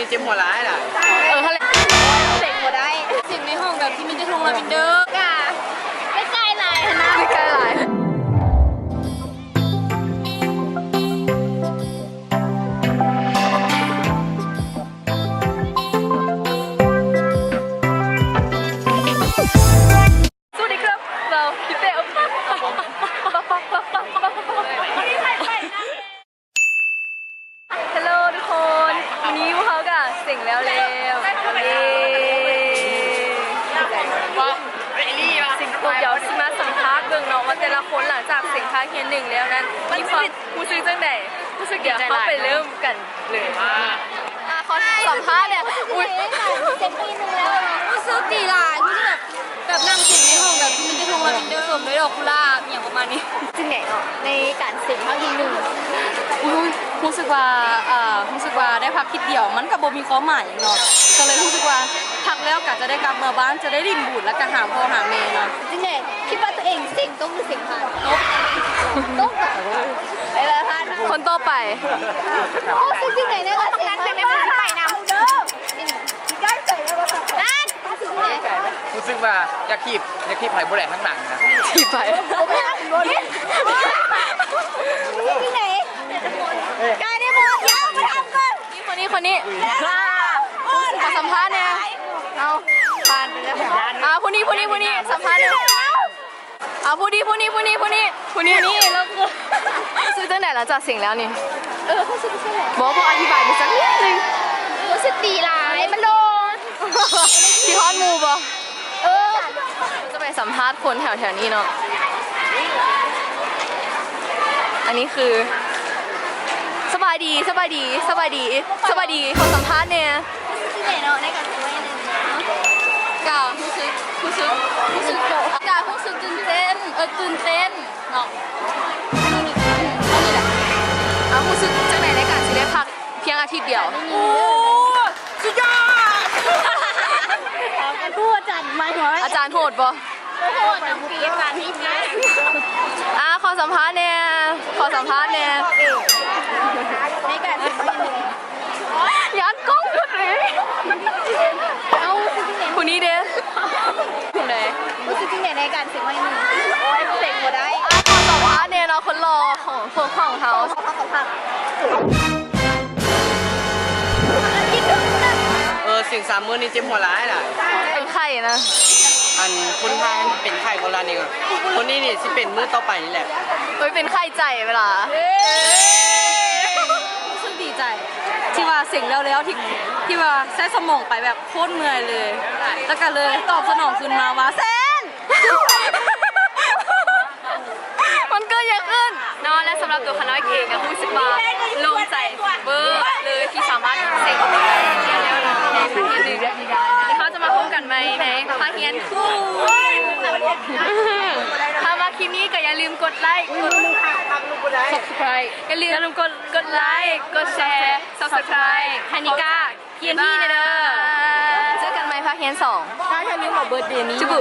นี่เจ็บหัวร้ายล่ะทะเลเสียงหัวได้เสียงในห้องแบบที่มันจะทงลาวินเดอร์กะไม่ใกล้ไหลนะไม่ใกล้ไหลสวัสดีครับเราคิดเตะฮัลโหลทุกคนวันนี้พวกเขาก็เสิ่งแล้วสิ่งตัวเดี๋ยวสิมาสัมภาษณ์เบื้องน้องว่าแต่ละคนหลังจากสิ่งภาคเฮียนหนึ่งแล้วนั้นมีความรู้สึกจังไหนรู้สึกเดี๋ยวเขาไปเริ่มกันเลยเขาสัมภาษณ์เนี่ยอุ้ยเซ็นปีนึงแล้วรู้สึกดีหลายที่แบบนั่งเสียงในห้องแบบที่มันจะทงลาวินเดอร์ด้วยดอกกุหลาบอย่างประมาณนี้จริงไหนเนาะในการเสียงภาคเฮียนหนึ่งรู้สึกว่าได้พักคิดเดียวมันกับโบมีความหมายเนาะก็เลยรู้สึกว่าพักแล้วกะจะได้กลับมาบ้านจะได้ริมบุญและกะหาพ่อหาแม่เนาะจริงไหนคิดว่าตัวเองเสียงต้องหรือเสียงผ่านต้องไปแล้วผ่านคนต่อไปโอ้จริงไหนเนี่ยก็เสียงผ่านไม่ไปนะเด้อได้ใจแล้วก็นั่นรู้สึกว่าอยากขีบไผ่บุแหลข้างหลังนะขีบไผ่ไม่ได้รถที่ไหนกายได้หมดยังมาทำกันคนนี้ขอสัมภาษณ์เนี่ยเอาผ่านไปแล้วผู้นี้สัมภาษณ์เลยผู้นี้แล้วซื้อตั้งแต่หลังจากเสียงแล้วนี่เขาซื้อที่ไหนบอกอธิบายไปสักนิดนึงรู้สึกดีหลายมันโดนที่ฮอนมูบจะไปสัมภาษณ์คนแถวนี้เนาะอันนี้คือสบายดีขอสัมภาษณ์เนี่ยที่ไหนเนาะในการคุยเนี่ยกล่าวรู้สึกกล่าวรู้สึกตื่นเต้นเนาะนี่แหละรู้สึกจังไหนในการที่ได้พักเพียงอาทิตย์เดียวโอ้สุดยอดอาจารย์โหดปะโหดน้ำปีอาจารย์นี่ขอสัมภาษณ์เนี่ยในการยัดกล้องเลยเอาคนนี้เด้คนไหนรู้สึกจริงในการเสียงไม่มีเสียงหัวได้ขอสัมภาษณ์เนี่ยเนาะคนรอของพวกของเขาสิ่งสามมื้อนี่เจ็บหัวร้ายล่ะเป็นไข่นะอันคุณพายเป็นไข่คนละนี่ก่อนคนนี้นี่สิเป็นมื้อต่อไปนี่แหละเป็นไข่ใจเวลารู้สึกดีใจที่ว่าสิ่งแล้วที่ว่าใช้สมองไปแบบโคตรเมื่อยเลยแล้วก็เลยตอบสนองคืนมาว่าเซนมันก็ยังขึ้นนอนและสำหรับตัวคณะเองก็รู้สึกว่าโล่งใจเบอร์เลยที่สามารถเสกได้แล้วในภาคเรียนหนึ่งเขาจะมาพบกันไหมในภาคเรียนคู่ถ้ามาคลิปนี้ก็อย่าลืมกดไลค์กด subscribe อย่าลืมกดไลค์กดแชร์ subscribe ฮานิก้าเกียนที่เด้อเจอกันไหมภาคเรียน2ถ้าอย่าลืมบอกเบิร์ดเดย์นี้จุบุ